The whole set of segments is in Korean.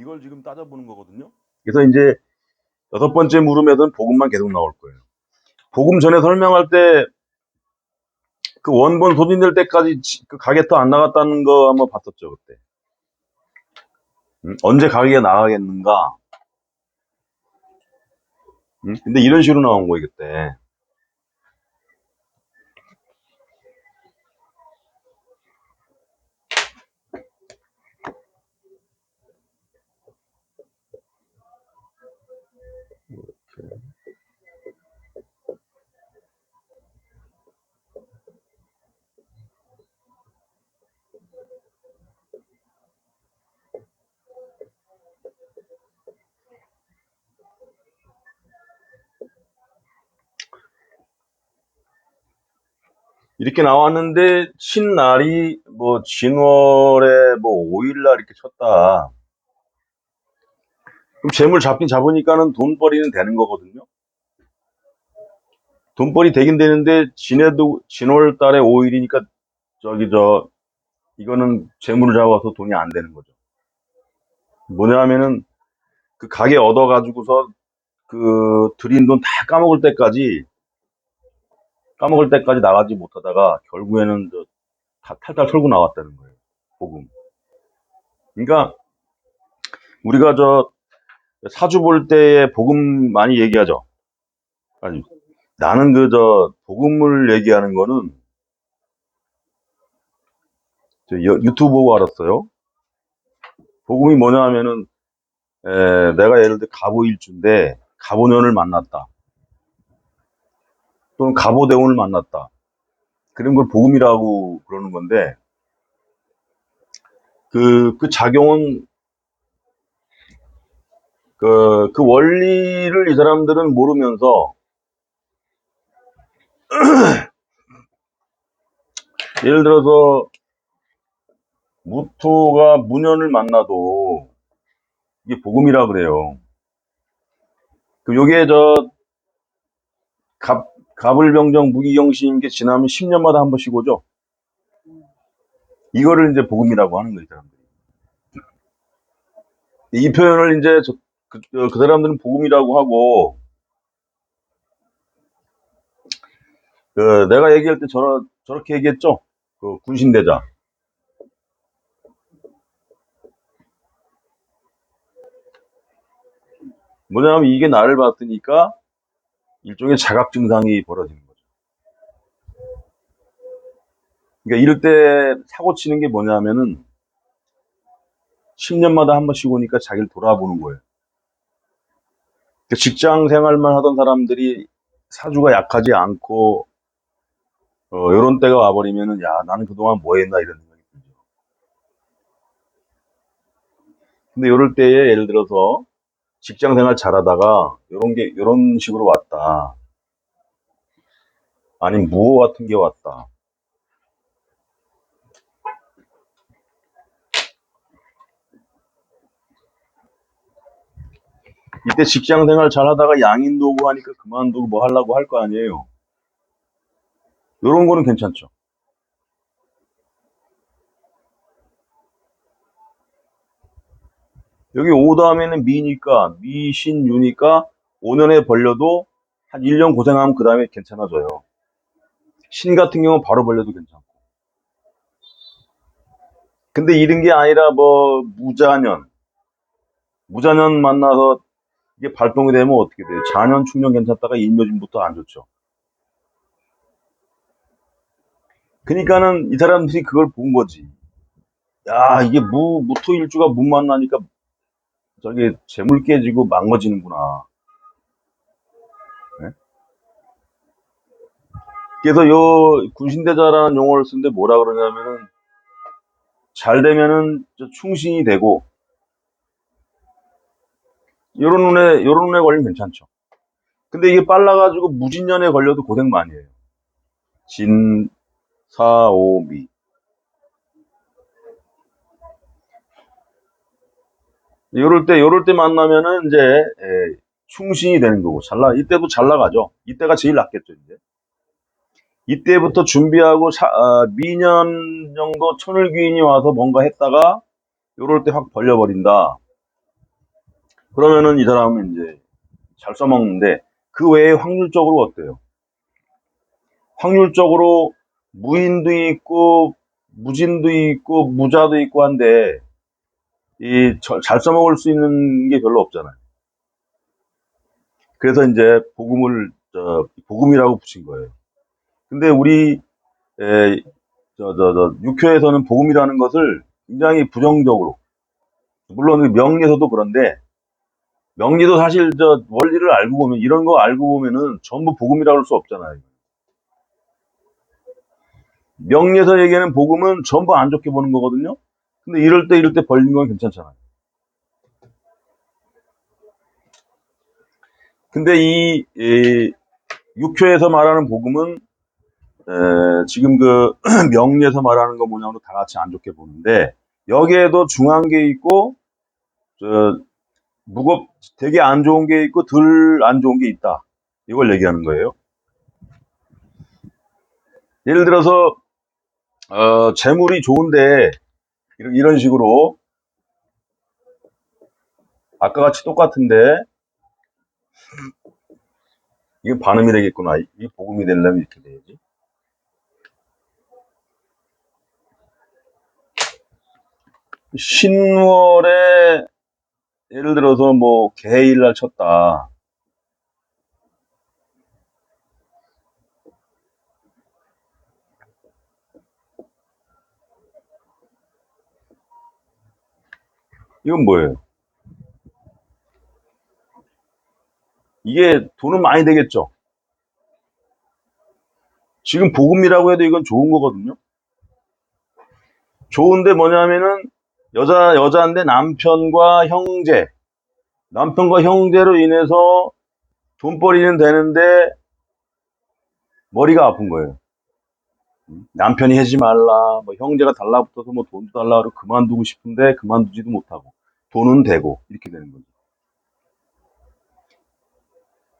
이걸 지금 따져보는 거거든요. 그래서 이제 여섯 번째 물음에서는 복음만 계속 나올 거예요. 복음 전에 설명할 때 그 원본 소진될 때까지 그 가게터 안 나갔다는 거 한번 봤었죠, 그때. 언제 가게가 나가겠는가? 근데 이런 식으로 나온 거예요, 그때. 이렇게 나왔는데, 신날이 뭐, 진월에 뭐, 5일날 이렇게 쳤다. 그럼 재물 잡긴 잡으니까는 돈벌이는 되는 거거든요. 돈벌이 되긴 되는데, 진월 달에 5일이니까, 이거는 재물을 잡아서 돈이 안 되는 거죠. 뭐냐 하면은, 그 가게 얻어가지고서, 들인 돈 다 까먹을 때까지 나가지 못하다가, 결국에는 다 탈탈 털고 나왔다는 거예요. 복음. 그러니까, 우리가 사주 볼 때에 복음 많이 얘기하죠. 아니, 나는 복음을 얘기하는 거는, 유튜브 보고 알았어요. 복음이 뭐냐 하면은, 내가 예를 들어 갑오일주인데, 갑오년을 만났다. 또는 갑오대운을 만났다. 그런 걸 복음이라고 그러는 건데, 그 작용은, 그 원리를 이 사람들은 모르면서, 예를 들어서, 무토가 무년을 만나도, 이게 복음이라 그래요. 요게 갑을병정 무기경신 게 지나면 10년마다 한 번씩 오죠. 이거를 이제 복음이라고 하는 거예요, 이 사람들이. 이 표현을 이제 그 사람들은 복음이라고 하고, 내가 얘기할 때 저렇게 얘기했죠? 군신대자. 뭐냐면 이게 나를 봤으니까 일종의 자각 증상이 벌어지는 거죠. 그러니까 이럴 때 사고 치는 게 뭐냐면은 10년마다 한 번씩 오니까 자기를 돌아보는 거예요. 그러니까 직장 생활만 하던 사람들이 사주가 약하지 않고 요런 때가 와버리면은, 야, 나는 그동안 뭐 했나, 이런 생각이 들죠. 근데 요럴 때에 예를 들어서 직장 생활 잘하다가 요런 식으로 왔다. 아니면 무호 같은 게 왔다. 이때 직장 생활 잘하다가 양인도 오고 하니까 그만두고 뭐 하려고 할 거 아니에요. 요런 거는 괜찮죠. 여기 오 다음에는 미신유니까 5년에 벌려도 한 1년 고생하면 그 다음에 괜찮아져요. 신 같은 경우는 바로 벌려도 괜찮고. 근데 이런 게 아니라 뭐 무자년 만나서 이게 발동이 되면 어떻게 돼요? 자년 충년 괜찮다가 인묘진부터 안 좋죠. 그러니까는 이 사람들이 그걸 본 거지. 야, 이게 무토일주가 문 만나니까 재물 깨지고 망가지는구나. 네? 그래서 군신대자라는 용어를 쓰는데 뭐라 그러냐면은, 잘 되면은 충신이 되고, 요런 운에 걸리면 괜찮죠. 근데 이게 빨라가지고 무진년에 걸려도 고생 많이 해요. 진사오미. 요럴 때 만나면은 이제, 충신이 되는 거고, 이때도 잘 나가죠. 이때가 제일 낫겠죠, 이제. 이때부터 준비하고, 미년 정도 천을귀인이 와서 뭔가 했다가, 요럴 때 확 벌려버린다. 그러면은 이 사람은 이제 잘 써먹는데 그 외에 확률적으로 어때요? 확률적으로 무인도 있고 무진도 있고 무자도 있고 한데 잘 써먹을 수 있는 게 별로 없잖아요. 그래서 이제 복음이라고 붙인 거예요. 근데 우리 육교에서는 복음이라는 것을 굉장히 부정적으로, 물론 명리에서도 그런데 명리도 사실 원리를 알고 보면 이런 거 알고 보면은 전부 복음이라고 할 수 없잖아요. 명리에서 얘기하는 복음은 전부 안 좋게 보는 거거든요. 근데 이럴 때 벌린 건 괜찮잖아요. 근데 이 육교에서 말하는 복음은 지금 그 명리에서 말하는 거 뭐냐면 다 같이 안 좋게 보는데 여기에도 중한 게 있고 되게 안 좋은 게 있고 덜 안 좋은 게 있다. 이걸 얘기하는 거예요. 예를 들어서 재물이 좋은데 이런 식으로 아까 같이 똑같은데 이게 반음이 되겠구나. 이 복음이 되려면 이렇게 돼야지. 신월에 예를 들어서 뭐 개일날 쳤다. 이건 뭐예요? 이게 돈은 많이 되겠죠. 지금 복음이라고 해도 이건 좋은 거거든요. 좋은데 뭐냐면은 여자인데 남편과 형제로 인해서 돈벌이는 되는데 머리가 아픈 거예요. 남편이 하지 말라, 뭐 형제가 달라붙어서 뭐 돈도 달라 그러고 그만두고 싶은데 그만두지도 못하고 돈은 되고 이렇게 되는 거죠.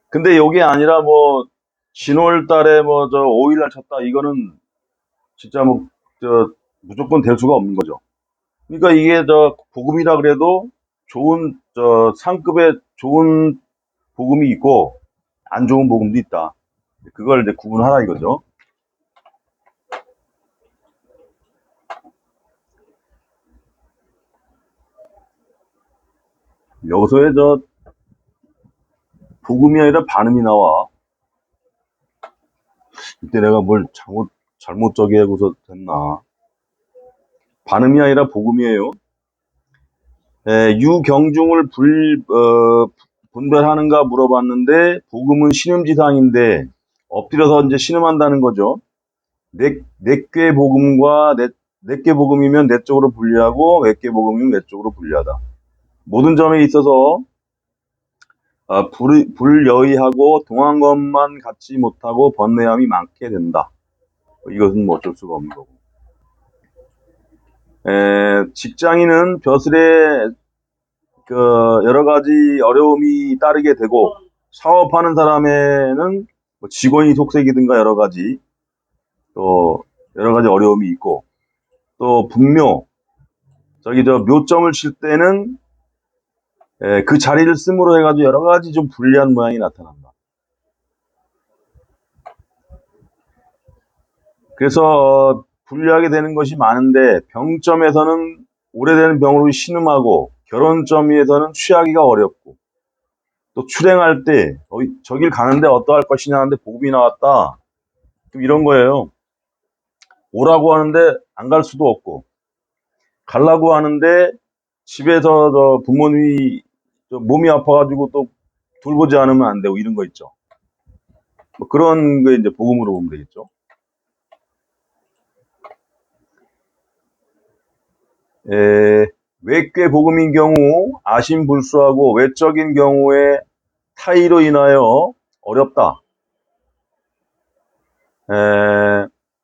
근데 이게 아니라 뭐 진월달에 뭐 5일날 쳤다 이거는 진짜 뭐 무조건 될 수가 없는 거죠. 그러니까 이게 복음이라 그래도 좋은 상급의 좋은 복음이 있고 안 좋은 복음도 있다. 그걸 이제 구분하라 이거죠. 여기서의 복음이 아니라 반음이 나와. 이때 내가 뭘 잘못 하고서 됐나. 반음이 아니라 복음이에요. 유경중을 분별하는가 물어봤는데 복음은 신음지상인데 엎드려서 이제 신음한다는 거죠. 넷개 복음과 넷개 복음이면 넷 쪽으로 분리하고 넷개 복음이면 넷 쪽으로 분리하다. 모든 점에 있어서 불여의하고 동한 것만 갖지 못하고 번뇌함이 많게 된다. 이것은 뭐 어쩔 수가 없는 거고. 직장인은 벼슬에 여러 가지 어려움이 따르게 되고 사업하는 사람에는 뭐 직원이 속색이든가 여러 가지 어려움이 있고 또 분묘 묘점을 칠 때는 그 자리를 씀으로 해가지고 여러 가지 좀 불리한 모양이 나타난다. 그래서 불리하게 되는 것이 많은데 병점에서는 오래된 병으로 신음하고 결혼점에서는 취하기가 어렵고 또 출행할 때 저길 가는데 어떠할 것이냐 하는데 복음이 나왔다. 좀 이런 거예요. 오라고 하는데 안 갈 수도 없고 가려고 하는데 집에서 부모님이 몸이 아파가지고 또 돌보지 않으면 안 되고 이런 거 있죠. 뭐 그런 거 이제 복음으로 보면 되겠죠. 외괴 복음인 경우 아심불수하고 외적인 경우에 타의로 인하여 어렵다.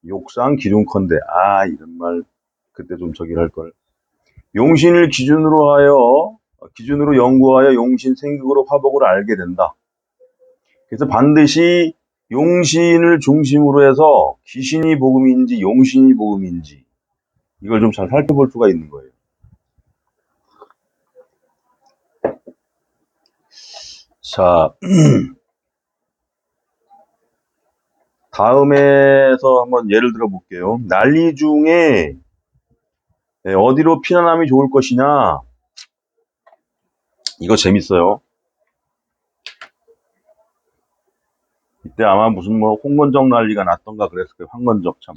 욕상 기중컨대 이런 말 그때 좀 할 걸. 용신을 기준으로 연구하여 용신 생극으로 화복을 알게 된다. 그래서 반드시 용신을 중심으로 해서 귀신이 복음인지 용신이 복음인지 이걸 좀 잘 살펴볼 수가 있는 거예요. 자, 다음에서 한번 예를 들어 볼게요. 난리 중에 어디로 피난함이 좋을 것이냐? 이거 재밌어요. 이때 아마 무슨 뭐 홍건적 난리가 났던가 그랬을 거예요. 황건적 참.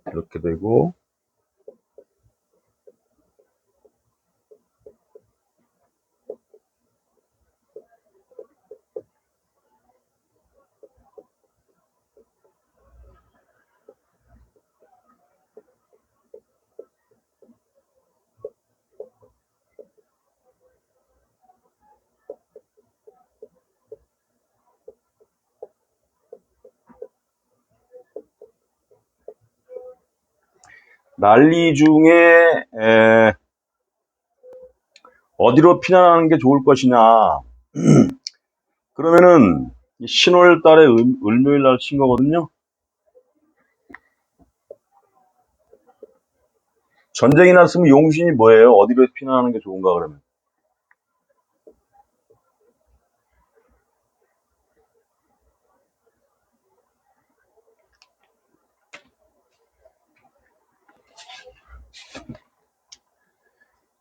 이렇게 되고 난리 중에 어디로 피난하는 게 좋을 것이냐? 그러면은 10월 달에 을묘일 날 친 거거든요. 전쟁이 났으면 용신이 뭐예요? 어디로 피난하는 게 좋은가 그러면?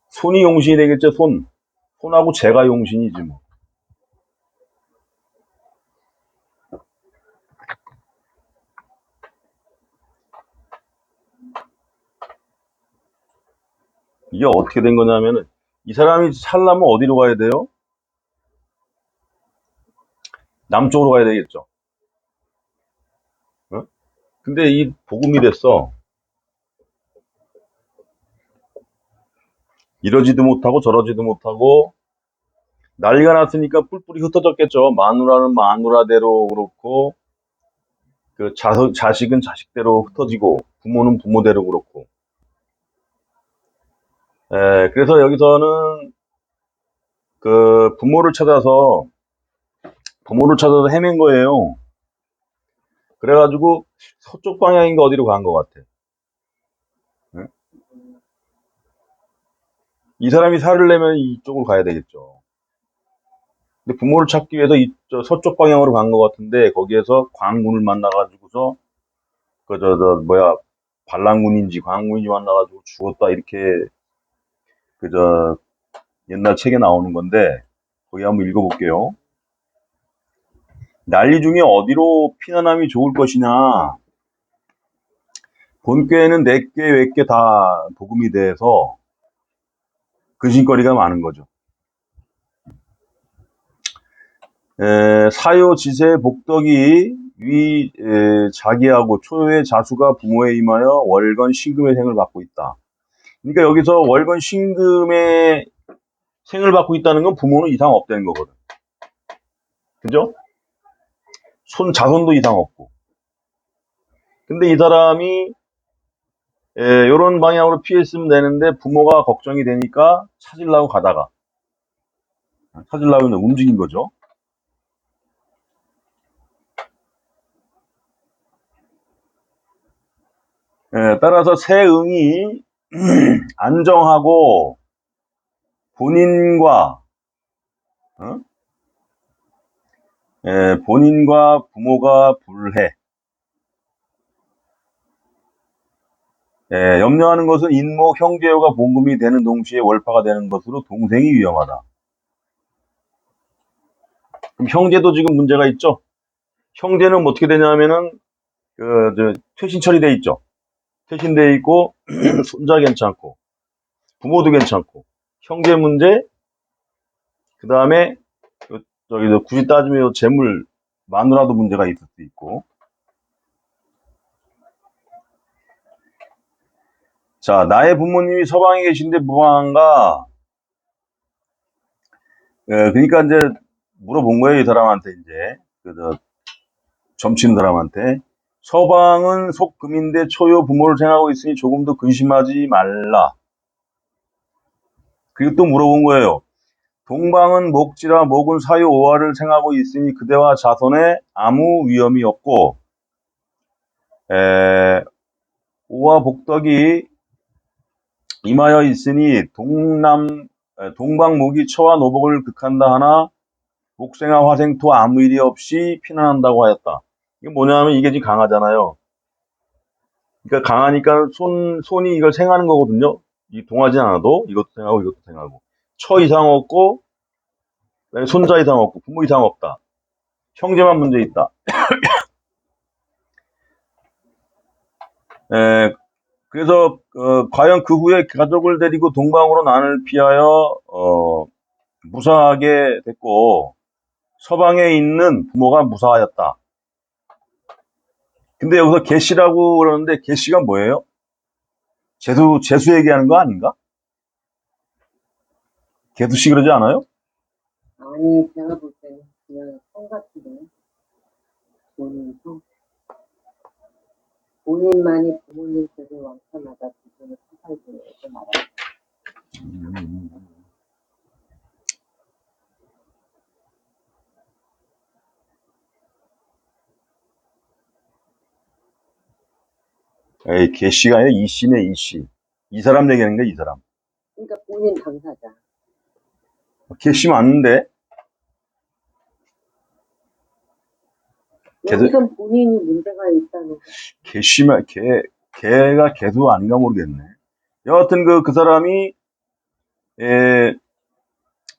손이 용신이 되겠죠, 손. 손하고 제가 용신이지 뭐. 이게 어떻게 된 거냐면은 이 사람이 살려면 어디로 가야 돼요? 남쪽으로 가야 되겠죠. 어? 근데 이 복음이 됐어. 이러지도 못하고 저러지도 못하고 난리가 났으니까 뿔뿔이 흩어졌겠죠. 마누라는 마누라대로 그렇고 그 자식은 자식대로 흩어지고 부모는 부모대로 그렇고. 그래서 여기서는 그 부모를 찾아서 헤맨 거예요. 그래가지고 서쪽 방향인가 어디로 간 것 같아. 예? 이 사람이 살을 내면 이쪽으로 가야 되겠죠. 근데 부모를 찾기 위해서 서쪽 방향으로 간 것 같은데 거기에서 광군을 만나가지고서 뭐야 반란군인지 광군인지 만나가지고 죽었다 이렇게 옛날 책에 나오는 건데 거기 한번 읽어볼게요. 난리 중에 어디로 피난함이 좋을 것이냐. 본교에는 내께 외께 다 복음이 돼서 근심거리가 많은 거죠. 사요 지세 복덕이 자기하고 초의 자수가 부모에 임하여 월건 신금의 생을 받고 있다. 그러니까 여기서 월건 신금의 생을 받고 있다는 건 부모는 이상 없다는 거거든. 그죠? 자손도 이상 없고. 근데 이 사람이 요런 방향으로 피했으면 되는데 부모가 걱정이 되니까 찾으려고 움직인 거죠. 따라서 세응이 안정하고 본인과 어? 본인과 부모가 불해. 염려하는 것은 인목 형제요가 봉금이 되는 동시에 월파가 되는 것으로 동생이 위험하다. 그럼 형제도 지금 문제가 있죠. 형제는 어떻게 되냐면은 퇴신 처리돼 있죠. 퇴신돼 있고 손자 괜찮고 부모도 괜찮고 형제 문제 그 다음에 굳이 따지면 재물 마누라도 문제가 있을 수 있고. 자, 나의 부모님이 서방에 계신데 무방한가? 그러니까 이제 물어본 거예요, 이 사람한테 이제 점치는 사람한테 서방은 속금인데 초요 부모를 생각하고 있으니 조금도 근심하지 말라. 그리고 또 물어본 거예요. 동방은 목지라 목은 사유 오화를 생하고 있으니 그대와 자손에 아무 위험이 없고 오화 복덕이 임하여 있으니 동방목이 처와 노복을 극한다 하나 목생화 화생토 아무 일이 없이 피난한다고 하였다. 이게 뭐냐면 이게 지금 강하잖아요. 그러니까 강하니까 손이 이걸 생하는 거거든요. 이 동하지 않아도 이것도 생하고 이것도 생하고 처 이상 없고 손자 이상 없고 부모 이상 없다. 형제만 문제 있다. 그래서 과연 그 후에 가족을 데리고 동방으로 난을 피하여 무사하게 됐고 서방에 있는 부모가 무사하였다. 근데 여기서 계시라고 그러는데 계시가 뭐예요? 재수 얘기하는 거 아닌가? 개수씨 그러지 않아요? 아니, 제가 볼 때는 그냥 성 같은데, 본인만이 부모님 께서 왕천하다 지금은 사살지에서 말하는 에이, 계시가 아니라 이씨네, 이씨. 이 사람 얘기하는 거야, 이 사람. 그러니까 본인 당사자. 계시 맞는데? 여기선 본인이 문제가 있다는 거. 걔가 개수 아닌가 모르겠네. 여하튼 그 사람이,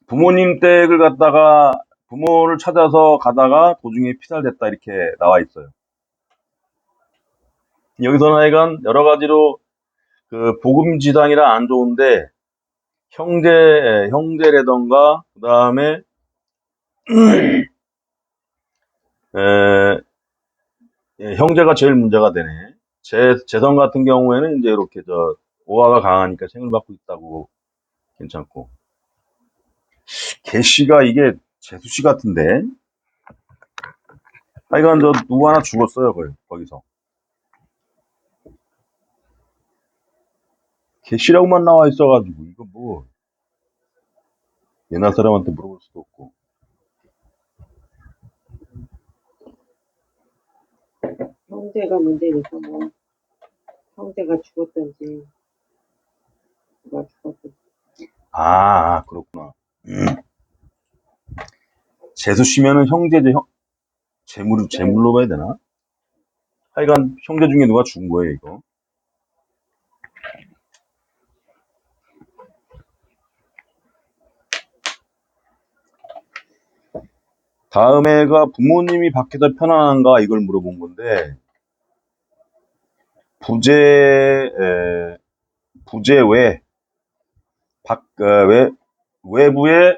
부모님 댁을 갔다가, 부모를 찾아서 가다가 도중에 피살됐다, 이렇게 나와 있어요. 여기서는 하여간 여러 가지로 그 복음지당이라 안 좋은데, 형제라던가, 그 다음에, 형제가 제일 문제가 되네. 재성 같은 경우에는 이제 이렇게 오화가 강하니까 생을 받고 있다고 괜찮고. 개씨가 이게 재수씨 같은데. 하여간 누구 하나 죽었어요, 거기서. 개씨라고만 나와 있어가지고, 이거 뭐, 옛날 사람한테 물어볼 수도 없고. 형제가 문제니까 뭐, 형제가 죽었던지, 누가 죽었던지. 그렇구나. 재수씨면은 형제죠, 재물로 봐야 되나? 하여간 형제 중에 누가 죽은 거예요, 이거. 다음에가 부모님이 밖에서 편안한가 이걸 물어본 건데 부재 외 외부에